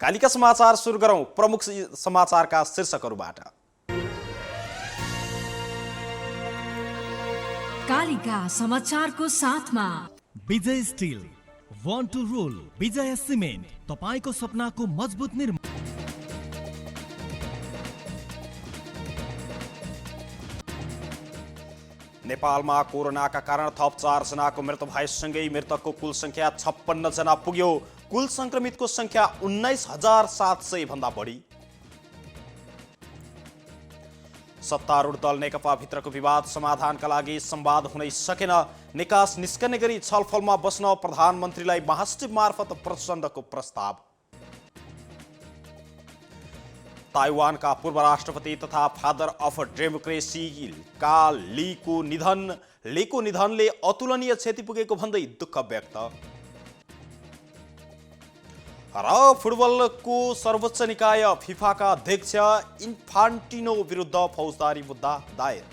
कालिका समाचार सुरु गरौं प्रमुख समाचारका शीर्षकहरूबाट। कालिका समाचारको साथमा विजय स्टिल, वान टु रोल, विजय सिमेन्ट, तपाईको सपनाको मजबुत निर्माण। नेपालमा कोरोनाका कारण थप 4 जनाको मृत्यु भएसँगै मृतकको कुल संख्या 56 जना पुग्यो। कुल संक्रमितको संख्या 19,700 भन्दा बढी। सत्तारूढ दल नेकपा भित्रको विवाद समाधानका लागि संवाद हुनै सकेन। निकास निस्कने गरी छलफलमा बस्न प्रधानमन्त्रीलाई महासचिव मार्फत प्रचण्डको प्रस्ताव। ताइवानका पूर्व राष्ट्रपति तथा फादर अफ डेमोक्रेसी लीको निधनले अतुलनीय क्षति पुगेको भन्दै दुःख व्यक्त। र फुटबलको सर्वोच्च निकाय फिफाका अध्यक्ष इन्फान्टिनो विरुद्ध फौजदारी मुद्दा दायर।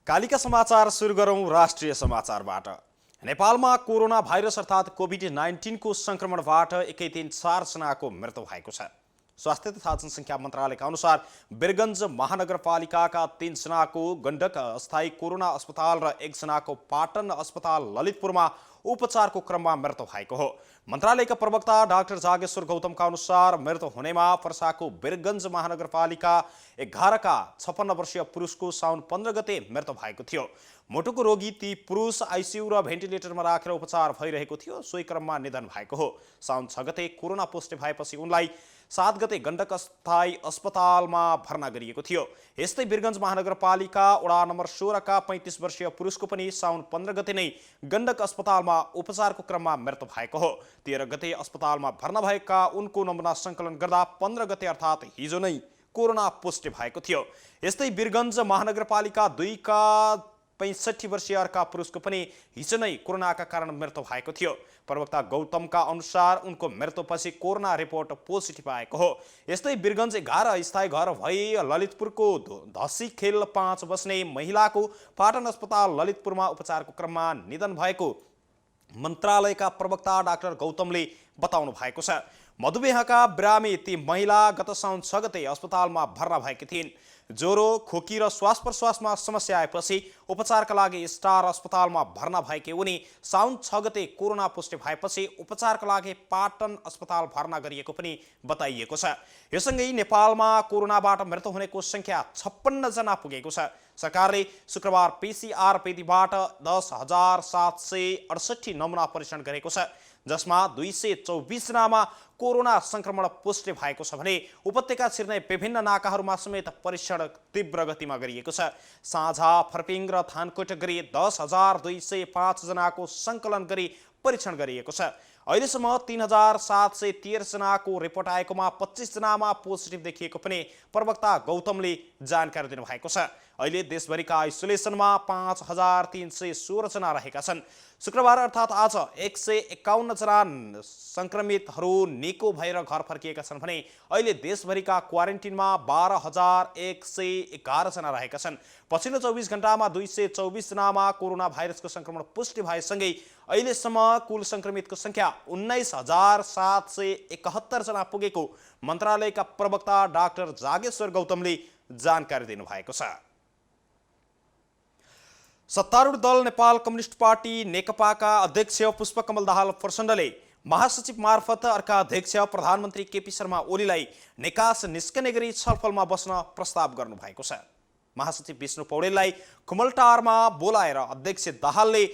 कालिका समाचार सुरु गरौं राष्ट्रिय समाचारबाट। नेपालमा कोरोना भाइरस अर्थात् कोभिड-19 को संक्रमणबाट एकै दिन 4 जनाको मृत्यु भएको छ। स्वास्थ्य तथा जनसङ्ख्या मन्त्रालयका अनुसार वीरगञ्ज महानगरपालिकाका 3 जनाको गण्डक अस्थायी कोरोना अस्पताल र 1 जनाको पाटन अस्पताल ललितपुरमा उपचारको क्रममा मृत्यु भएको हो। मन्त्रालयका प्रवक्ता डाक्टर जागेश्वर गौतमका अनुसार मृत्यु हुनेमा पर्साको वीरगञ्ज महानगरपालिका 11 का 56 वर्षीय पुरुषको साउन 15 गते मृत्यु भएको थियो। मुटुको रोगी ती पुरुष आइसियु र भेन्टिलेटरमा राखेर उपचार भइरहेको थियो। सोही क्रममा निधन भएको हो। साउन 6 गते कोरोना पोजिटिभ भएपछि उनलाई 7 गते गण्डक अस्थायी अस्पतालमा भर्ना गरिएको थियो। यस्तै वीरगञ्ज महानगरपालिका वडा नम्बर 16 का 35 वर्षीय पुरुषको पनि साउन 15 गते नै गण्डक अस्पतालमा उपचारको क्रममा मृत्यु भएको हो। 13 गते अस्पतालमा भर्ना भएका उनको नमुना सङ्कलन गर्दा 15 गते अर्थात् हिजो नै कोरोना पोजिटिभ भएको थियो। यस्तै वीरगञ्ज महानगरपालिका 2 का 65 वर्षीय अर्का पुरुषको पनि हिजो नै कोरोनाका कारण मृत्यु भएको थियो। प्रवक्ता गौतमका अनुसार उनको मृत्युपछि कोरोना रिपोर्ट पोजिटिभ आएको हो। यस्तै वीरगञ्ज 11 स्थायी घर भई ललितपुरको धसी खेल 5 बस्ने महिलाको पाटन अस्पताल ललितपुरमा उपचारको क्रममा निधन भएको मन्त्रालयका प्रवक्ता डाक्टर गौतमले बताउनु भएको छ। मधुमेहका बिरामी ती महिला गत साउन 6 गते अस्पतालमा भर्ना भएकी थिइन्। ज्वरो, खोकी र श्वास प्रश्वासमा समस्या आएपछि उपचारका लागि स्टार अस्पतालमा भर्ना भएकी उनी साउन 6 गते कोरोना पोजिटिभ भएपछि उपचारका लागि पाटन अस्पताल भर्ना गरिएको पनि बताइएको छ। योसँगै नेपालमा कोरोनाबाट मृत्यु हुनेको संख्या 56 जना पुगेको छ। सरकारले शुक्रबार पीसीआर विधिबाट 10,768 नमुना परीक्षण गरेको छ, जसमा 224 जनामा कोरोना संक्रमण पुष्टि भएको छ भने उपत्यका छिर्ने विभिन्न नाकाहरूमा समेत परीक्षण तीव्र गतिमा गरिएको छ। साझा, फर्पिङ र थानकोट गरी 10,205 जनाको सङ्कलन गरी परीक्षण गरिएको छ। अहिलेसम्म 3,713 जनाको रिपोर्ट आएकोमा 25 जनामा पोजिटिभ देखिएको पनि प्रवक्ता गौतमले जानकारी दिनुभएको छ। अहिले देशभरिका आइसोलेसनमा 5,316 जना रहेका छन्। शुक्रबार अर्थात् आज 151 जना संक्रमितहरू निको भएर घर फर्किएका छन् भने अहिले देशभरिका क्वारेन्टिनमा 12,111 जना रहेका छन्। पछिल्लो 24 घण्टामा 224 जनामा कोरोना भाइरसको संक्रमण पुष्टि भएसँगै अहिलेसम्म कुल संक्रमितको संख्या 19,771 जना पुगेको मन्त्रालयका प्रवक्ता डाक्टर जागेश्वर गौतमले जानकारी दिनुभएको छ। सत्तारूढ दल नेपाल कम्युनिस्ट पार्टी नेकपाका अध्यक्ष पुष्पकमल दाहाल प्रचण्डले महासचिव मार्फत अर्का अध्यक्ष प्रधानमन्त्री केपी शर्मा ओलीलाई निकास निस्कने गरी छलफलमा बस्न प्रस्ताव गर्नुभएको छ। महासचिव विष्णु पौडेललाई कुमलटारमा बोलाएर अध्यक्ष दाहालले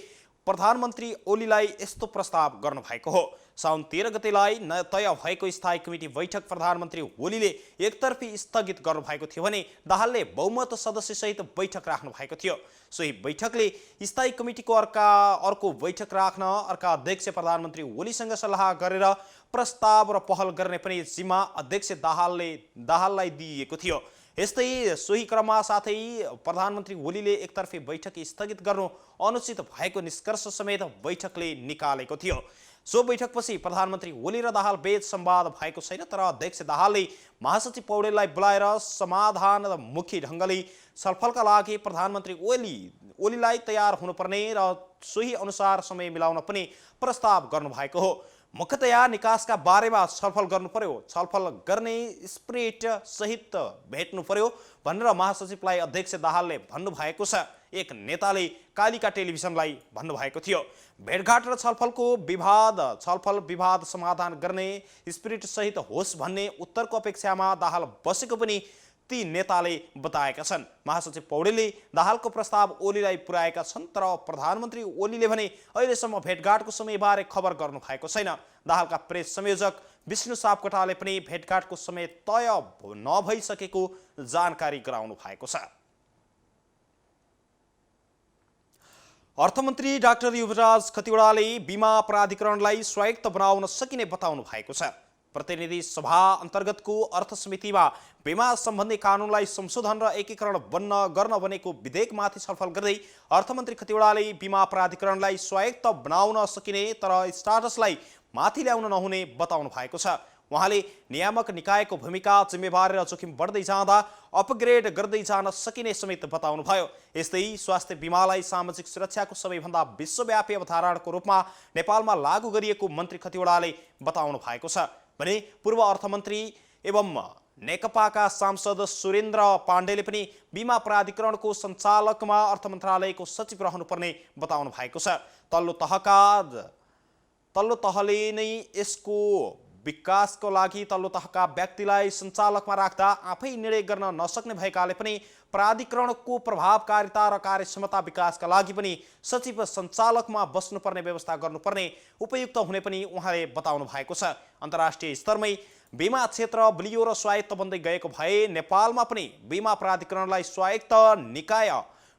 प्रधानमन्त्री ओलीलाई यस्तो प्रस्ताव गर्नुभएको हो। साउन 13 गतेलाई तय भएको स्थायी कमिटी बैठक प्रधानमन्त्री ओलीले एकतर्फी स्थगित गर्नुभएको थियो भने दाहालले बहुमत सदस्यसहित बैठक राख्नु भएको थियो। सोही बैठकले स्थायी कमिटीको अर्को बैठक राख्न अर्का अध्यक्ष प्रधानमन्त्री ओलीसँग सल्लाह गरेर प्रस्ताव र पहल गर्ने पनि जिम्मा अध्यक्ष दाहाललाई दिइएको थियो। यस्तै सोही क्रममा साथै प्रधानमन्त्री ओलीले एकतर्फी बैठक स्थगित गर्नु अनुचित भएको निष्कर्ष समेत बैठकले निकालेको थियो। सो बैठकपछि प्रधानमन्त्री ओली र दाहाल बीच संवाद भएको छैन, तर अध्यक्ष दाहालले महासचिव पौडेललाई बोलाएर समाधानमुखी ढङ्गले छलफलका लागि प्रधानमन्त्री ओलीलाई तयार हुनुपर्ने र सोही अनुसार समय मिलाउन पनि प्रस्ताव गर्नुभएको हो। मुख्यतया निकासका बारेमा छलफल गर्नु पर्यो, छलफल गर्ने स्प्रिट सहित भेट्नु पर्यो भनेर महासचिवलाई अध्यक्ष दाहालले भन्नुभएको छ। एक नेताले कालिका टेलिभिजनलाई भन्नुभएको थियो। भेटघाट र छलफल विवाद समाधान गर्ने स्पिरिट सहित होस् भन्ने उत्तरको अपेक्षामा दाहाल बसेको पनि ती नेताले बताएका छन्। महासचिव पौडेलले दाहालको प्रस्ताव ओलीलाई पुर्याएका छन्, तर प्रधानमन्त्री ओलीले भने अहिलेसम्म भेटघाटको समयबारे खबर गर्नु भएको छैन। दाहालका प्रेस संयोजक विष्णु सापकोटाले पनि भेटघाटको समय तय नभइसकेको जानकारी गराउनु भएको छ। अर्थमन्त्री डाक्टर युवराज खतिवड़ाले बीमा प्राधिकरणलाई स्वायत्त बनाउन सकिने बताउनु भएको छ। प्रतिनिधि सभा अन्तर्गतको अर्थ समितिमा बीमा सम्बन्धी कानुनलाई संशोधन र एकीकरण गर्न बनेको विधेयकमाथि छलफल गर्दै अर्थमन्त्री खतिवड़ाले बीमा प्राधिकरणलाई स्वायत्त बनाउन सकिने तर स्टाटसलाई माथि ल्याउन नहुने बताउनु भएको छ। उहाँले नियामक निकायको भूमिका, जिम्मेवारी र जोखिम बढ्दै जाँदा अपग्रेड गर्दै जान सकिने समेत बताउनुभयो। यस्तै स्वास्थ्य बीमालाई सामाजिक सुरक्षाको सबैभन्दा विश्वव्यापी अवधारणाको रूपमा नेपालमा लागू गरिएको मन्त्री खतिवड़ाले बताउनु भएको छ भने पूर्व अर्थमन्त्री एवं नेकपाका सांसद सुरेन्द्र पाण्डेले पनि बीमा प्राधिकरणको सञ्चालकमा अर्थ मन्त्रालयको सचिव रहनुपर्ने बताउनु भएको छ। तल्लो तहले नै यसको विकासको लागि तल्लो तहका व्यक्तिलाई सञ्चालकमा राख्दा आफै निर्णय गर्न नसक्ने भएकाले पनि प्राधिकरणको प्रभावकारिता र कार्यक्षमता विकासका लागि पनि सचिव सञ्चालकमा बस्नुपर्ने व्यवस्था गर्नुपर्ने उपयुक्त हुने पनि उहाँले बताउनु भएको छ। अन्तर्राष्ट्रिय स्तरमै बीमा क्षेत्र बलियो र स्वायत्त बन्दै गएको भए नेपालमा पनि बीमा प्राधिकरणलाई स्वायत्त निकाय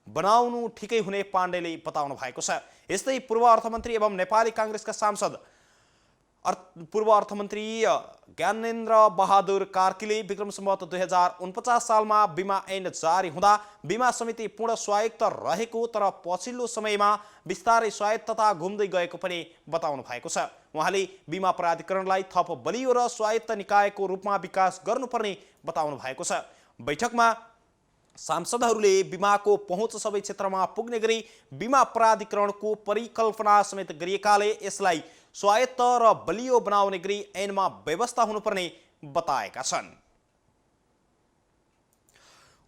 बनाउनु ठिकै हुने पाण्डेले बताउनु भएको छ। यस्तै पूर्व अर्थमन्त्री एवं नेपाली काङ्ग्रेसका सांसद पूर्व अर्थमन्त्री ज्ञानेन्द्र बहादुर कार्कीले विक्रम सम्वत 2049 सालमा बीमा ऐन जारी हुँदा बीमा समिति पूर्ण स्वायत्त रहेको तर पछिल्लो समयमा बिस्तारै स्वायत्तता घुम्दै गएको पनि बताउनु भएको छ। उहाँले बीमा प्राधिकरणलाई थप बलियो र स्वायत्त निकायको रूपमा विकास गर्नुपर्ने बताउनु भएको छ। बैठकमा सांसदहरूले बीमाको पहुँच सबै क्षेत्रमा पुग्ने गरी बीमा प्राधिकरणको परिकल्पना समेत गरिएकाले यसलाई स्वायत्त र बलियो बनाउने गरी ऐनमा व्यवस्था हुनुपर्ने बताएका छन्।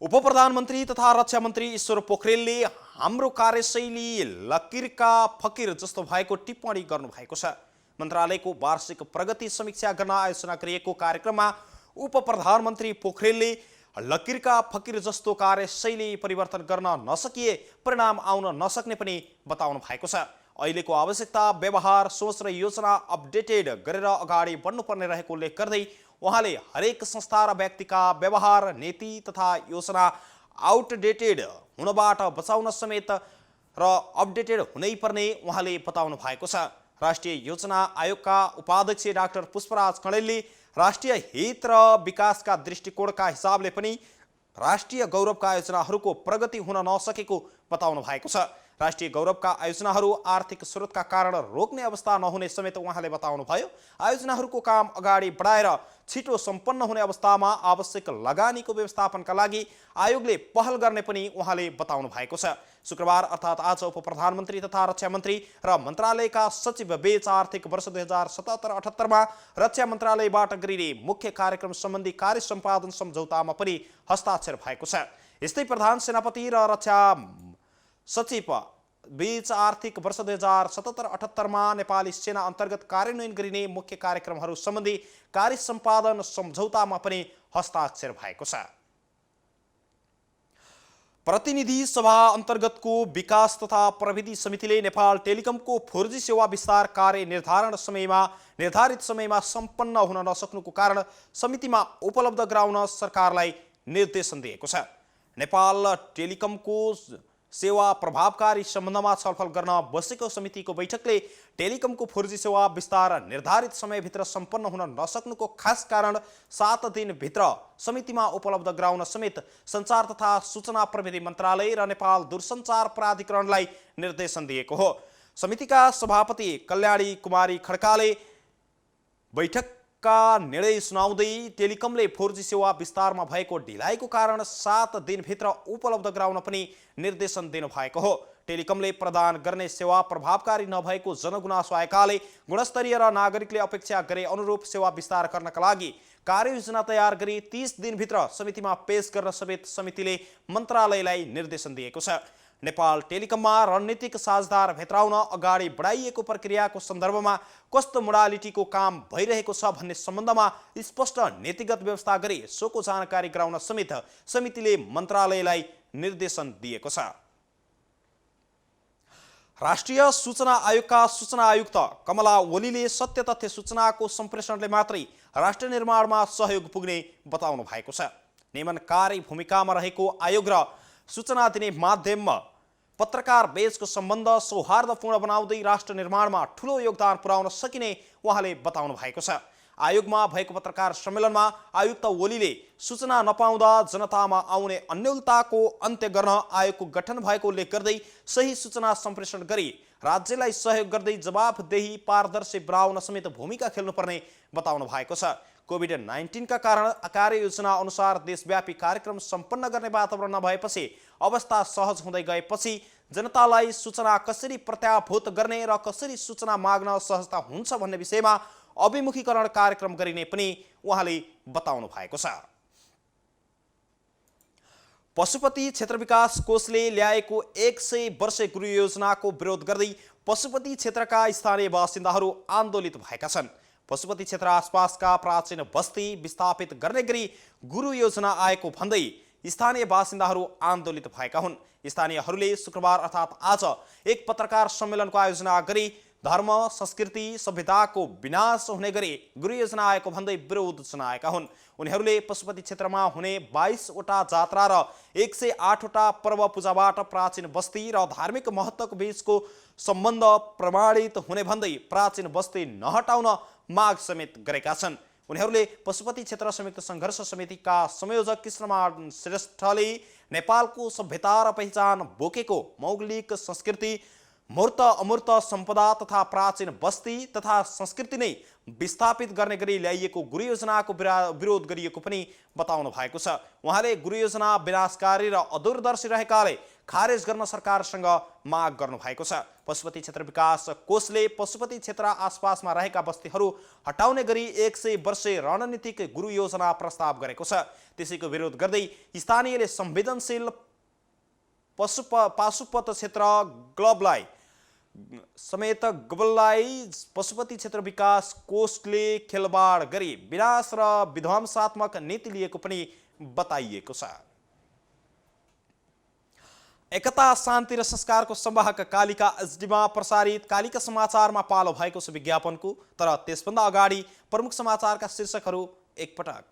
उपप्रधानमन्त्री तथा रक्षा मन्त्री ईश्वर पोखरेलले हाम्रो कार्यशैली लकीरका फकीर जस्तो भएको टिप्पणी गर्नुभएको छ। मन्त्रालयको वार्षिक प्रगति समीक्षा गर्न आयोजना गरिएको कार्यक्रममा उपप्रधानमन्त्री पोखरेलले लकीरका फकीर जस्तो कार्यशैली परिवर्तन गर्न नसकिए परिणाम आउन नसक्ने पनि बताउनु भएको छ। अहिलेको आवश्यकता व्यवहार, सोच र योजना अपडेटेड गरेर अगाडि बढ्नुपर्ने रहेको उल्लेख गर्दै उहाँले हरेक संस्था र व्यक्तिका व्यवहार, नीति तथा योजना आउटडेटेड हुनबाट बचाउन समेत र अपडेटेड हुनै पर्ने उहाँले बताउनु भएको छ। राष्ट्रिय योजना आयोगका उपाध्यक्ष डाक्टर पुष्पराज कणेलले राष्ट्रिय हित र विकासका दृष्टिकोणका हिसाबले पनि राष्ट्रिय गौरवका आयोजनाहरूको प्रगति हुन नसकेको बताउनु भएको छ। राष्ट्रिय गौरवका आयोजनाहरू आर्थिक स्रोतका कारण रोक्ने अवस्था नहुने समेत उहाँले बताउनुभयो। आयोजनाहरूको काम अगाडि बढाएर छिटो सम्पन्न हुने अवस्थामा आवश्यक लगानीको व्यवस्थापनका लागि आयोगले पहल गर्ने पनि उहाँले बताउनु भएको छ। शुक्रबार अर्थात् आज उपप्रधानमन्त्री तथा रक्षा मन्त्री र मन्त्रालयका सचिव बीच आर्थिक वर्ष 2077-78मा रक्षा मन्त्रालयबाट गरिने मुख्य कार्यक्रम सम्बन्धी कार्य सम्पादन सम्झौतामा पनि हस्ताक्षर भएको छ। यस्तै प्रधान सेनापति र रक्षा सचिव बीच आर्थिक वर्ष 2077-78मा नेपाली सेना अन्तर्गत कार्यान्वयन गरिने मुख्य कार्यक्रमहरू सम्बन्धी कार्य सम्पादन सम्झौतामा पनि हस्ताक्षर भएको छ। प्रतिनिधि सभा अन्तर्गतको विकास तथा प्रविधि समितिले नेपाल टेलिकमको 4G सेवा विस्तार कार्य निर्धारित समयमा सम्पन्न हुन नसक्नुको कारण समितिमा उपलब्ध गराउन सरकारलाई निर्देशन दिएको छ। नेपाल टेलिकमको सेवा प्रभावकारी सम्बन्धमा छलफल गर्न बसेको समितिको बैठकले टेलिकमको 4G सेवा विस्तार निर्धारित समयभित्र सम्पन्न हुन नसक्नुको खास कारण 7 दिनभित्र समितिमा उपलब्ध गराउन समेत सञ्चार तथा सूचना प्रविधि मन्त्रालय र नेपाल दूरसञ्चार प्राधिकरणलाई निर्देशन दिएको हो। समितिका सभापति कल्याणी कुमारी खड्काले बैठकका निर्णय सुनाउँदै टेलिकमले 4G सेवा विस्तारमा भएको ढिलाइको कारण 7 दिनभित्र उपलब्ध गराउन पनि निर्देशन दिनुभएको हो। टेलिकमले प्रदान गर्ने सेवा प्रभावकारी नभएको जनगुनासो आएकाले गुणस्तरीय र नागरिकले अपेक्षा गरे अनुरूप सेवा विस्तार गर्नका लागि कार्ययोजना तयार गरी 30 दिनभित्र समितिमा पेश गर्न समेत समितिले मन्त्रालयलाई निर्देशन दिएको छ। नेपाल टेलिकममा रणनीतिक साझेदार भेट्टाउन अगाडि बढाइएको प्रक्रियाको सन्दर्भमा कस्तो मोडालिटीको काम भइरहेको छ भन्ने सम्बन्धमा स्पष्ट नीतिगत व्यवस्था गरी सोको जानकारी गराउन समेत समितिले मन्त्रालयलाई निर्देशन दिएको छ। राष्ट्रिय सूचना आयोगका सूचना आयुक्त कमला ओलीले सत्य तथ्य सूचनाको सम्प्रेषणले मात्रै राष्ट्र निर्माणमा सहयोग पुग्ने बताउनु भएको छ। नियमनकारी भूमिकामा रहेको आयोग र सूचना दिने माध्यममा पत्रकार बीचको सम्बन्ध सौहार्दपूर्ण बनाउँदै राष्ट्र निर्माणमा ठूलो योगदान पुर्याउन सकिने उहाँले बताउनु भएको छ। आयोगमा भएको पत्रकार सम्मेलनमा आयुक्त ओलीले सूचना नपाउँदा जनतामा आउने अन्योलताको अन्त्य गर्न आयोगको गठन भएको उल्लेख गर्दै सही सूचना सम्प्रेषण गरी राज्यलाई सहयोग गर्दै जवाफदेही पारदर्शी बनाउन समेत भूमिका खेल्नुपर्ने बताउनु भएको छ। कोभिड-19 का कारण कार्ययोजना अनुसार देशव्यापी कार्यक्रम सम्पन्न गर्ने वातावरण नभएपछि अवस्था सहज हुँदै गएपछि जनतालाई सूचना कसरी प्रत्याभूत गर्ने र कसरी सूचना माग्न सहजता हुन्छ भन्ने विषयमा अभिमुखीकरण कार्यक्रम गरिने पनि उहाँले बताउनु भएको छ। पशुपति क्षेत्र विकास कोषले ल्याएको 100 वर्षे गुरु योजनाको विरोध गर्दै पशुपति क्षेत्रका स्थानीय बासिन्दाहरू आन्दोलित भएका छन्। पशुपति क्षेत्र आसपासका प्राचीन बस्ती विस्थापित गर्ने गरी गुरु योजना आएको भन्दै स्थानीय बासिन्दाहरू आन्दोलित भएका हुन्। स्थानीयहरूले शुक्रबार अर्थात् आज एक पत्रकार सम्मेलनको आयोजना गरी धर्म संस्कृति सभ्यताको विनाश हुने गरी गुरु योजना आएको भन्दै विरोध जनाएका हुन्। उनीहरूले पशुपति क्षेत्रमा हुने 22 वटा जात्रा र 108 वटा पर्व पूजाबाट प्राचीन बस्ती र धार्मिक महत्त्वको बीचको सम्बन्ध प्रमाणित हुने भन्दै प्राचीन बस्ती नहटाउन माग समेत गरेका छन्। उनीहरूले पशुपति क्षेत्र संयुक्त सङ्घर्ष समितिका संयोजक कृष्णमान श्रेष्ठले नेपालको सभ्यता र पहिचान बोकेको मौलिक संस्कृति मूर्त अमूर्त सम्पदा तथा प्राचीन बस्ती तथा संस्कृति नै विस्थापित गर्ने गरी ल्याइएको गुरु योजनाको विरोध गरिएको पनि बताउनु भएको छ। उहाँले गुरु योजना विनाशकारी र अदूरदर्शी रहेकाले खारेज गर्न सरकारसँग माग गर्नु भएको छ। पशुपति क्षेत्र विकास कोषले पशुपति क्षेत्र आसपासमा रहेका बस्तीहरू हटाउने गरी 100 वर्षे रणनीतिक गुरु योजना प्रस्ताव गरेको छ। त्यसैको विरोध गर्दै स्थानीयले संवेदनशील पाशुपत क्षेत्र क्लबलाई समेत गबललाई पशुपति क्षेत्र विकास कोषले खेलबाड गरी विनाश र विध्वंसात्मक नीति लिएको पनि बताइएको छ। एकता शान्ति र संस्कारको संवाहक कालिका एचडीमा प्रसारित कालिका समाचारमा पालो भएको छ विज्ञापनको। तर त्यसभन्दा अगाडि प्रमुख समाचारका शीर्षकहरू एकपटक।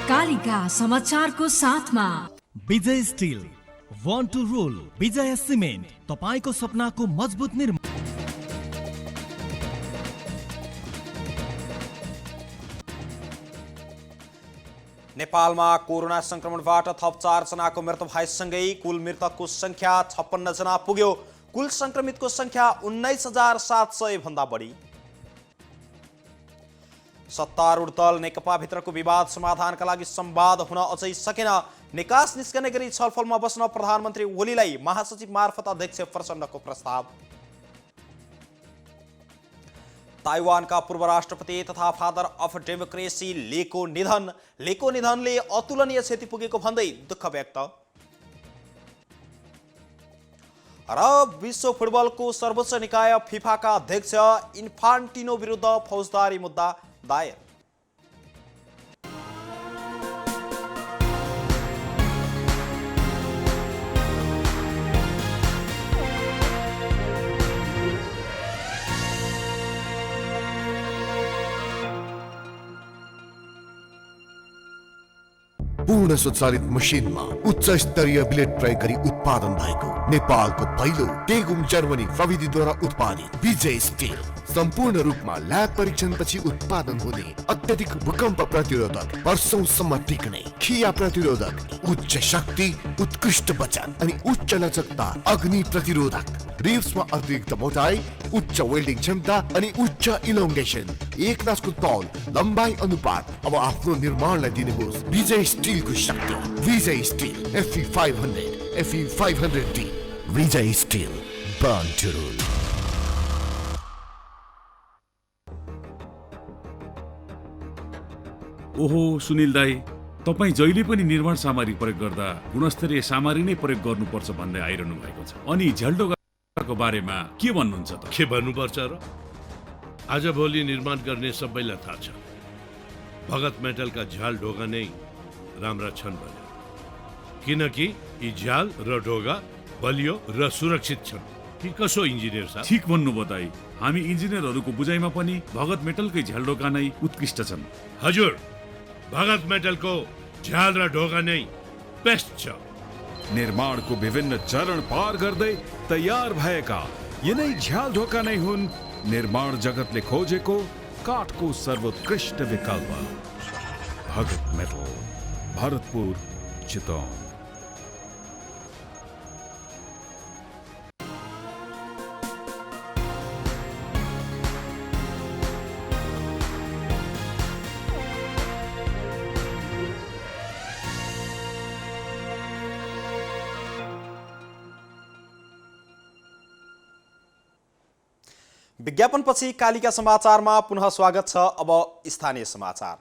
कालिका समाचारको साथमा विजय स्टिल, वान्ट टु रोल, विजय सिमेन्ट, तपाईको सपनाको मजबुत निर्माण। नेपालमा कोरोना संक्रमणबाट थप 4 जनाको मृत्यु भएसँगै कुल मृतकको संख्या 56 जना पुग्यो। कुल संक्रमितको संख्या 19,700 भन्दा बढी। सत्तारूढ दल नेकपा भित्रको विवाद समाधानका लागि संवाद हुन अझै सकेन। निकास निस्कने गरी छलफलमा बस्न प्रधानमन्त्री ओलीलाई महासचिव मार्फत अध्यक्ष प्रचण्डको प्रस्ताव। ताइवानका पूर्व राष्ट्रपति तथा फादर अफ डेमोक्रेसी लेको निधनले अतुलनीय क्षति पुगेको भन्दै दुःख व्यक्त। र विश्व फुटबलको सर्वोच्च निकाय फिफाका अध्यक्ष इन्फान्टिनो विरुद्ध फौजदारी मुद्दा दायर। पूर्ण स्वचालित मसिनमा उच्च स्तरीय ब्लेड प्रयोग गरी उत्पादन भएको नेपालको पहिलो टेगुम जर्मनी प्रविधिद्वारा उत्पादित विजय स्टिल सम्पूर्ण रूपमा ल्याब परीक्षणपछि उत्पादन हुने अत्यधिक भूकम्प प्रतिरोधक, वर्षौंसम्म टिक्ने, खिया प्रतिरोधक, उच्च शक्ति, उत्कृष्ट बचत अनि उच्च लचकता, अग्नि प्रतिरोधक, रिब्समा अतिरिक्त मोटाई, उच्च वेल्डिङ क्षमता अनि उच्च इलोङ्गेसन, एक नासको तौल, लम्बाइ अनुपात। अब आफ्नो निर्माणलाई दिनुहोस् विजय स्टिलको शक्ति। Vijay steel FE 500, FE 500D। Vijay steel, born to rule. ओहो सुनिल दाई, तपाईँ जहिले पनि निर्माण सामग्री प्रयोग गर्दा गुणस्तरीय सामग्री नै प्रयोग गर्नुपर्छ भन्दै आइरहनु भएको छ। अनि झ्यालढोकाको बारेमा के भन्नुहुन्छ त? के भन्नुपर्छ र? आजभोलि निर्माण गर्ने सबैलाई थाहा छ, भगत मेटलका झ्याल ढोका नै राम्रा छन् भने, किनकि यी झ्याल र ढोका बलियो र सुरक्षित छन्। कि कसो इन्जिनियर साहब? ठिक भन्नुभयो दाई, हामी इन्जिनियरहरूको बुझाइमा पनि भगत मेटलकै झ्यालढोका नै उत्कृष्ट छन्। हजुर, भगत मेटलको झ्याल र ढोका नै बेस्ट छ। निर्माणको विभिन्न चरण पार गर्दै तयार भएका यिनै झ्याल ढोका नै हुन् निर्माण जगतले खोजेको काठको सर्वोत्कृष्ट विकल्प। भगत मेटल, भरतपुर, चितवन। विज्ञापनपछि कालिका समाचारमा पुनः स्वागत छ। अब स्थानीय समाचार।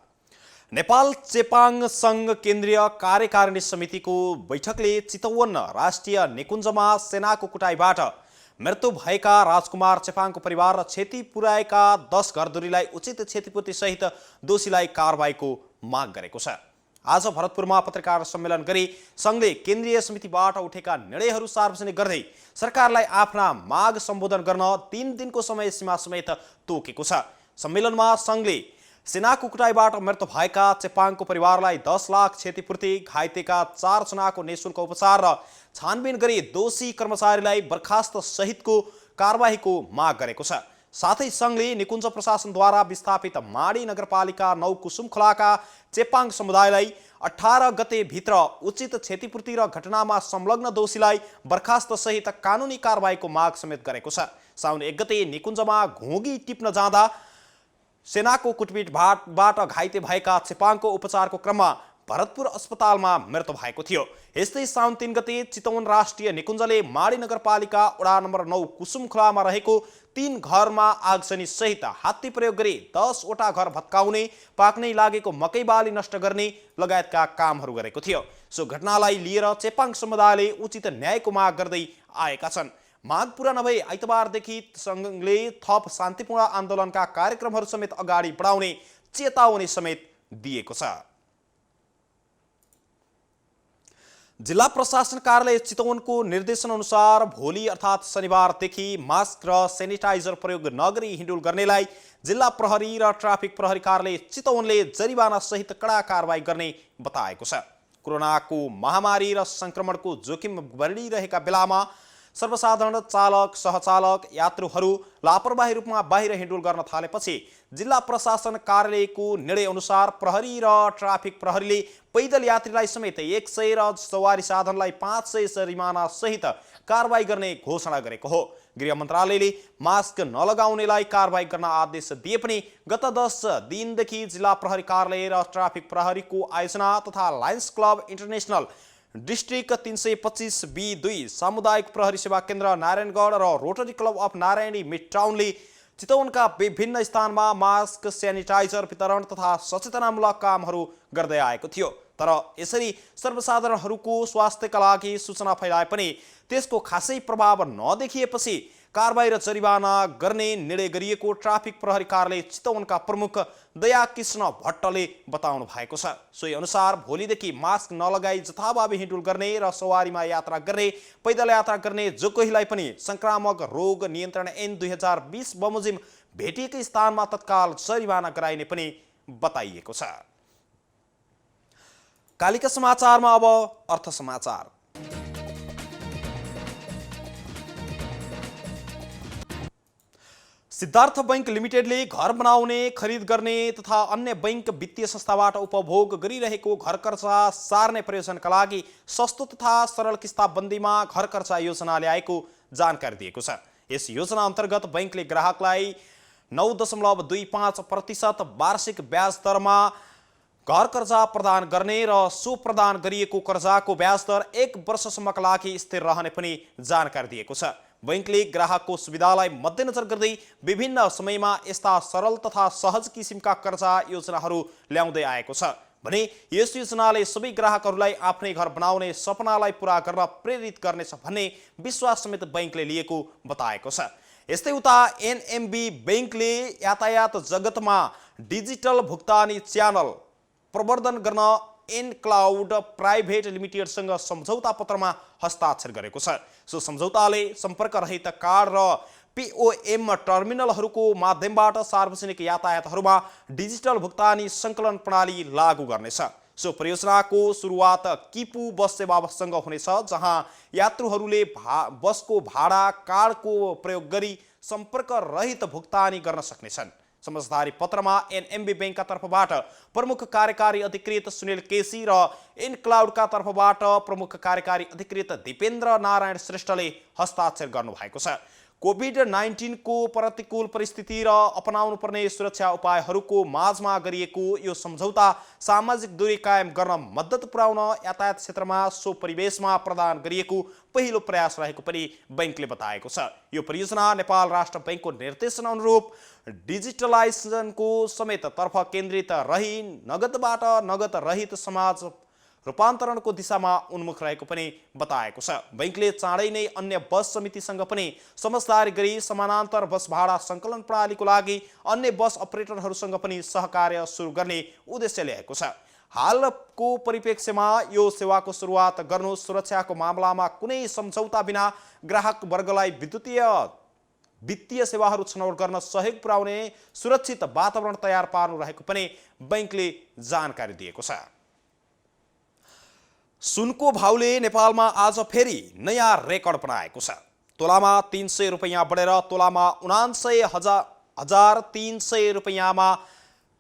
नेपाल चेपाङ संघ केन्द्रीय कार्यकारिणी समितिको बैठकले चितवन राष्ट्रिय निकुञ्जमा सेनाको कुटाइबाट मृत्यु भएका राजकुमार चेपाङको परिवार र क्षति पुर्याएका 10 घरधुरीलाई उचित क्षतिपूर्ति सहित दोषीलाई कारबाहीको माग गरेको छ। आज भरतपुरमा पत्रकार सम्मेलन गरी संघले केन्द्रीय समितिबाट उठेका निर्णयहरू सार्वजनिक गर्दै सरकारलाई आफ्ना माग सम्बोधन गर्न 3 दिनको समय सीमा समेत तोकेको छ। सम्मेलनमा संघले सेनाको कुटाइबाट मृत्यु भएका चेपाङको परिवारलाई 10 लाख क्षतिपूर्ति, घाइतेका 4 जनाको निःशुल्क उपचार र छानबिन गरी दोषी कर्मचारीलाई बर्खास्त सहितको कारबाहीको माग गरेको छ। साथै संघले निकुञ्ज प्रशासनद्वारा विस्थापित माडी नगरपालिका 9 कुसुम खोलाका चेपाङ समुदायलाई 18 गते भित्र उचित क्षतिपूर्ति र घटनामा संलग्न दोषीलाई बर्खास्त सहित कानुनी कारबाहीको माग समेत गरेको छ। साउन 1 गते निकुञ्जमा घोगी टिप्न जाँदा सेनाको कुटपिटबाट घाइते भएका चेपाङको उपचारको क्रममा भरतपुर अस्पतालमा मृत्यु भएको थियो। यस्तै साउन 3 गते चितवन राष्ट्रिय निकुञ्जले माडी नगरपालिका वडा नम्बर 9 कुसुम खोलामा रहेको 3 घरमा आगजनी सहित हात्ती प्रयोग गरी 10 वटा घर भत्काउने, पाक्नै लागेको मकै बाली नष्ट गर्ने लगायतका कामहरू गरेको थियो। सो घटनालाई लिएर चेपाङ समुदायले उचित न्यायको माग गर्दै आएका छन्। माग पूरा नभए आइतबारदेखि संघले थप शान्तिपूर्ण आन्दोलनका कार्यक्रमहरू समेत अगाडि बढाउने चेतावनी समेत दिएको छ। जिल्ला प्रशासन कार्यालय चितवनको निर्देशन अनुसार भोलि अर्थात् शनिबारदेखि मास्क र सेनिटाइजर प्रयोग नगरी हिँडुल गर्नेलाई जिल्ला प्रहरी र ट्राफिक प्रहरी कार्यालय चितवनले जरिवाना सहित कडा कारबाही गर्ने बताएको छ। कोरोनाको महामारी र संक्रमणको जोखिम बढिरहेका बेलामा सर्वसाधारण चालक, सहचालक, यात्रुहरू लापरवाही रूपमा बाहिर हिँडुल गर्न थालेपछि जिल्ला प्रशासन कार्यालयको निर्णय अनुसार प्रहरी र ट्राफिक प्रहरीले पैदल यात्रीलाई समेत 100 र सवारी साधनलाई 500 जरिमाना सहित कारबाही गर्ने घोषणा गरेको हो। गृह मन्त्रालयले मास्क नलगाउनेलाई कारबाही गर्न आदेश दिए पनि गत 10 दिनदेखि जिल्ला प्रहरी कार्यालय र ट्राफिक प्रहरीको आयोजना तथा Lions club international district 325B2 सामुदायिक प्रहरी सेवा केन्द्र नारायणगढ र Rotary Club of Narayani mid टाउनले चितवनका विभिन्न स्थानमा मास्क, सेनिटाइजर वितरण तथा सचेतनामूलक कामहरू गर्दै आएको थियो। तर यसरी सर्वसाधारणहरूको स्वास्थ्यका लागि सूचना फैलाए पनि त्यसको खासै प्रभाव नदेखिएपछि कारबाही र जरिवाना गर्ने निर्णय गरिएको ट्राफिक प्रहरी कार्यालय चितवनका प्रमुख दया कृष्ण भट्टले बताउनु भएको छ। सोही अनुसार भोलिदेखि मास्क नलगाई जथाभावी हिँडुल गर्ने र सवारीमा यात्रा गर्ने, पैदल यात्रा गर्ने जो कोहीलाई पनि संक्रामक रोग नियन्त्रण ऐन 2020 बमोजिम भेटिएकै स्थानमा तत्काल जरिवाना गराइने पनि बताइएको छ। कालिका समाचारमा अब अर्थ समाचार। सिद्धार्थ बैंक लिमिटेडले घर बनाउने, खरिद गर्ने तथा अन्य बैंक वित्तीय संस्थाबाट उपभोग गरिरहेको घर कर्जा सार्ने प्रयोजनका लागि सस्तो तथा सरल किस्ताबन्दीमा घर कर्जा योजना ल्याएको जानकारी दिएको छ। यस योजना अन्तर्गत बैंकले ग्राहकलाई 9.25% वार्षिक ब्याज दरमा घर कर्जा प्रदान गर्ने र सो प्रदान गरिएको कर्जाको ब्याज दर 1 वर्षसम्मका लागि स्थिर रहने पनि जानकारी दिएको छ। बैंकले ग्राहकको सुविधालाई मध्यनजर गर्दै विभिन्न समयमा यस्ता सरल तथा सहज किसिमका कर्जा योजनाहरू ल्याउँदै आएको छ भने यस योजनाले सबै ग्राहकहरूलाई आफ्नै घर बनाउने सपनालाई पूरा गर्न प्रेरित गर्नेछ भन्ने विश्वास समेत बैंकले लिएको बताएको छ। यस्तै उता एनएमबी बैंकले यातायात जगतमा डिजिटल भुक्तानी च्यानल प्रवर्धन गर्न एनक्लाउड प्राइभेट लिमिटेडसँग सम्झौता पत्रमा हस्ताक्षर गरेको छ। सो सम्झौताले सम्पर्क रहित कार्ड र POM टर्मिनलहरूको माध्यमबाट सार्वजनिक यातायातहरूमा डिजिटल भुक्तानी सङ्कलन प्रणाली लागू गर्नेछ। सो परियोजनाको सुरुवात किपु बस सेवासँग हुनेछ, जहाँ यात्रुहरूले बसको भाडा कार्डको प्रयोग गरी सम्पर्क रहित भुक्तानी गर्न सक्नेछन्। समझदारी पत्रमा एनएमबी बैंकका तर्फबाट प्रमुख कार्यकारी अधिकृत सुनिल केसी र एनक्लाउडका तर्फबाट प्रमुख कार्यकारी अधिकृत दीपेन्द्र नारायण श्रेष्ठले हस्ताक्षर गर्नुभएको छ। कोभिड-19 को प्रतिकूल परिस्थिति र अपनाउनु पर्ने सुरक्षा उपायहरूको माझमा गरिएको यो सम्झौता सामाजिक दूरी कायम गर्न मद्दत पुर्याउन यातायात क्षेत्रमा सो परिवेशमा प्रदान गरिएको पहिलो प्रयास रहेको पनि बैंकले बताएको छ। यो परियोजना नेपाल राष्ट्र बैंकको निर्देशन अनुरूप डिजिटलाइजेसनको समेत तर्फ केन्द्रित रही नगदबाट नगद रहित समाज रूपान्तरणको दिशामा उन्मुख रहेको पनि बताएको छ। बैंकले चाँडै नै अन्य बस समितिसँग पनि समझदारी गरी समानान्तर बस भाडा सङ्कलन प्रणालीको लागि अन्य बस अपरेटरहरूसँग पनि सहकार्य सुरु गर्ने उद्देश्य ल्याएको छ। हालको परिप्रेक्ष्यमा यो सेवाको सुरुवात गर्नु सुरक्षाको मामलामा कुनै सम्झौता बिना ग्राहक वर्गलाई वित्तीय सेवाहरू छनौट गर्न सहयोग पुर्याउने सुरक्षित वातावरण तयार पार्नु रहेको पनि बैंकले जानकारी दिएको छ। सुनको भाउले नेपालमा आज फेरि नयाँ रेकर्ड बनाएको छ। तोलामा 300 रुपैयाँ बढेर तोलामा 79,300 रुपैयाँमा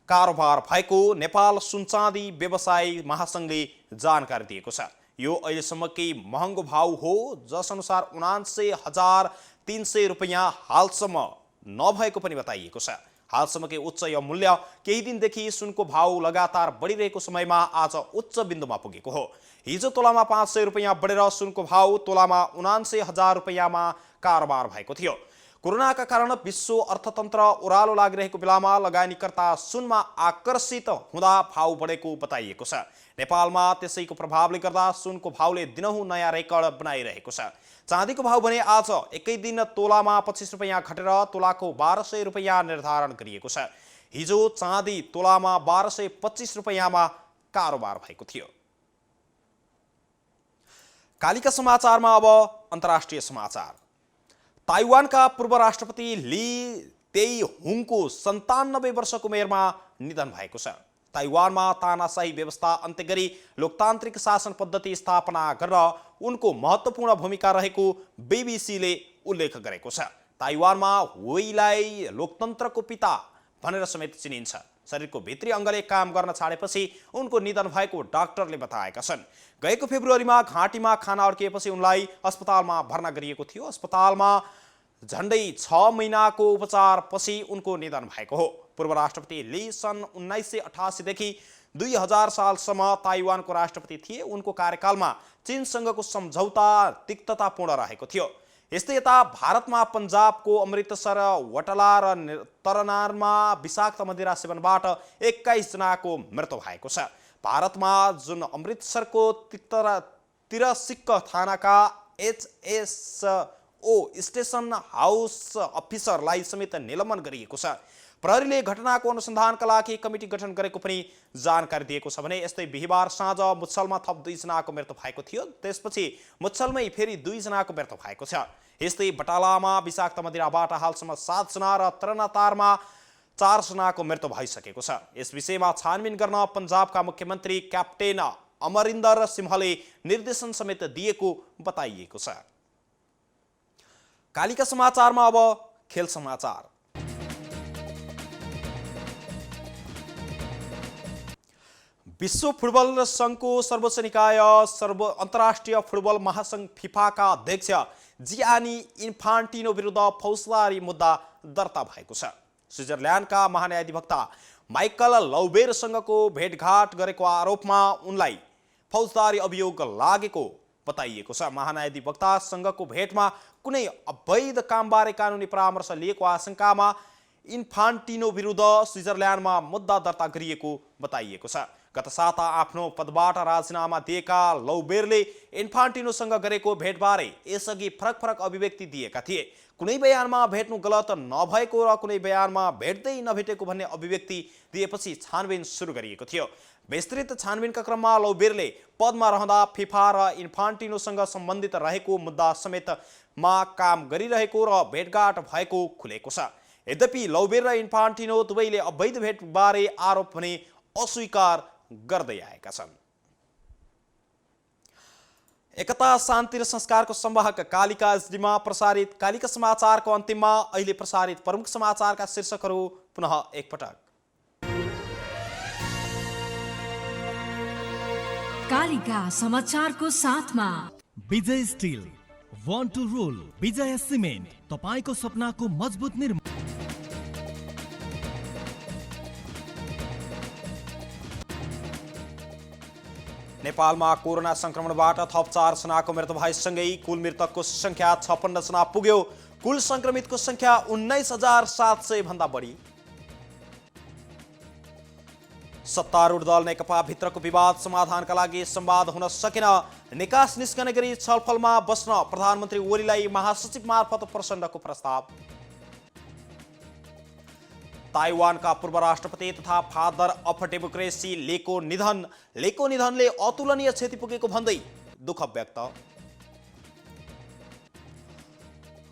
कारोबार भएको नेपाल सुनचाँदी व्यवसायी महासङ्घले जानकारी दिएको छ। यो अहिलेसम्मकै महँगो भाउ हो, जसअनुसार 79,300 रुपैयाँ हालसम्म नभएको पनि बताइएको छ। हालसम्मकै उच्च यो मूल्य केही दिनदेखि सुनको भाउ लगातार बढिरहेको समयमा आज उच्च बिन्दुमा पुगेको हो। हिजो तोलामा 500 रुपैयाँ बढेर सुनको भाउ तोलामा 79,000 रुपैयाँमा कारोबार भएको थियो। कोरोनाका कारण विश्व अर्थतन्त्र ओह्रालो लागिरहेको बेलामा लगानीकर्ता सुनमा आकर्षित हुँदा भाउ बढेको बताइएको छ। नेपालमा त्यसैको प्रभावले गर्दा सुनको भाउले दिनहुँ नयाँ रेकर्ड बनाइरहेको छ। चाँदीको भाउ भने आज एकै दिन तोलामा 25 रुपैयाँ घटेर तोलाको 1200 रुपैयाँ निर्धारण गरिएको छ। हिजो चाँदी तोलामा 1225 रुपैयाँमा कारोबार भएको थियो। कालिका समाचारमा अब अन्तर्राष्ट्रिय समाचार। ताइवानका पूर्व राष्ट्रपति ली तेई हुङको 97 वर्षको उमेरमा निधन भएको छ। ताइवानमा तानाशाही व्यवस्था अन्त्य गरी लोकतान्त्रिक शासन पद्धति स्थापना गर्न उनको महत्त्वपूर्ण भूमिका रहेको बीबीसीले उल्लेख गरेको छ। ताइवानमा हुइलाई लोकतन्त्रको पिता भनेर समेत चिनिन्छ। शरीरको भित्री अङ्गले काम गर्न छाडेपछि उनको निधन भएको डाक्टरले बताएका छन्। गएको फेब्रुअरीमा घाँटीमा खाना अड्किएपछि उनलाई अस्पतालमा भर्ना गरिएको थियो। अस्पतालमा झन्डै 6 महिनाको उपचारपछि उनको निधन भएको हो। पूर्व राष्ट्रपति ली सन् 1988 देखि 2000 सालसम्म ताइवानको राष्ट्रपति थिए। उनको कार्यकालमा चीनसँगको सम्झौता तिक्ततापूर्ण रहेको थियो। यस्तै यता भारतमा पन्जाबको अमृतसर, वटला र तरनारमा विषाक्त मदिरा सेवनबाट 21 जनाको मृत्यु भएको छ। भारतमा जुन अमृतसरको तिरसिक्क थानाका HSO स्टेसन हाउस अफिसरलाई समेत निलम्बन गरिएको छ। प्रहरीले घटनाको अनुसन्धानका लागि कमिटी गठन गरेको पनि जानकारी दिएको छ भने यस्तै बिहिबार साँझ मुच्छलमा थप 2 जनाको मृत्यु भएको थियो। त्यसपछि मुच्छलमै फेरि 2 जनाको मृत्यु भएको छ। यस्तै बटालामा विषाक्त मदिराबाट हालसम्म 7 जना र तरनातारमा 4 जनाको मृत्यु भइसकेको छ। यस विषयमा छानबिन गर्न पन्जाबका मुख्यमन्त्री क्याप्टेन अमरिन्दर सिंहले निर्देशन समेत दिएको बताइएको छ। कालिका समाचारमा अब खेल समाचार। विश्व फुटबल सङ्घको सर्वोच्च निकाय अन्तर्राष्ट्रिय फुटबल महासङ्घ फिफाका अध्यक्ष जियानी इन्फान्टिनो विरुद्ध फौजदारी मुद्दा दर्ता भएको छ। स्विजरल्यान्डका महान्यायाधिवक्ता माइकल लौबेरसँगको भेटघाट गरेको आरोपमा उनलाई फौजदारी अभियोग लागेको बताइएको छ। महान्यायाधिवक्तासँगको भेटमा कुनै अवैध कामबारे कानुनी परामर्श लिएको आशंकामा इन्फान्टिनो विरुद्ध स्विजरल्यान्डमा मुद्दा दर्ता गरिएको बताइएको छ। गत साता आफ्नो पदबाट राजीनामा दिएका लौबेरले इन्फान्टिनोसँग गरेको भेटबारे यसअघि फरक फरक अभिव्यक्ति दिएका थिए। कुनै बयानमा भेट्नु गलत नभएको र कुनै बयानमा भेट्दै नभेटेको भन्ने अभिव्यक्ति दिएपछि छानबिन सुरु गरिएको थियो। विस्तृत छानबिनका क्रममा लौबेरले पदमा रहँदा फिफा र इन्फान्टिनोसँग सम्बन्धित रहेको मुद्दा समेतमा काम गरिरहेको र भेटघाट भएको खुलेको छ। यद्यपि लौबेर र इन्फान्टिनो दुवैले अवैध भेटबारे आरोप भने अस्वीकार गर्दै आएका छन्। एकता शान्ति र संस्कारको संवाहक कालिका एसडीमा प्रसारित कालिका समाचारको अन्तिममा अहिले प्रसारित प्रमुख समाचारका शीर्षकहरू पुनः एकपटक। कालिका समाचारको साथमा Vijay steel, one two role, Vijay cement, तपाईको सपनाको मजबुत निर्माण। नेपालमा कोरोना संक्रमणबाट थप 4 जनाको मृत्यु भएसँगै कुल मृतकको संख्या 56 जना पुग्यो। कुल संक्रमितको संख्या 19,700 भन्दा बढी। सत्तारूढ दल नेकपा भित्रको विवाद समाधानका लागि संवाद हुन सकेन। निकास निस्कने गरी छलफलमा बस्न प्रधानमन्त्री ओलीलाई महासचिव मार्फत प्रचण्डको प्रस्ताव। ताइवानका पूर्व राष्ट्रपति तथा फादर अफ डेमोक्रेसी लेको निधनले अतुलनीय क्षति पुगेको भन्दै दुःख व्यक्त।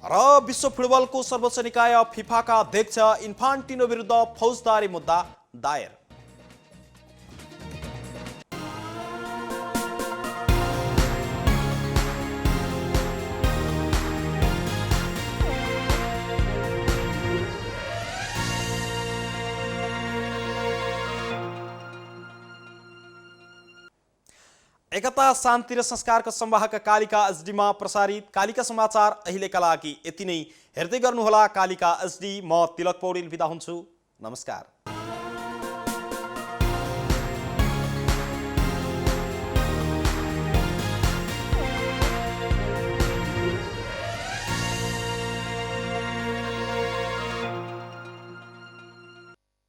र विश्व फुटबलको सर्वोच्च निकाय फिफाका अध्यक्ष इन्फान्टिनो विरुद्ध फौजदारी मुद्दा दायर। एकता शान्ति र संस्कारको संवाहक कालिका एसडीमा प्रसारित कालिका समाचार अहिलेका लागि यति नै। हेर्दै गर्नुहोला कालिका एसडी। म तिलक पौडेल बिदा हुन्छु। नमस्कार।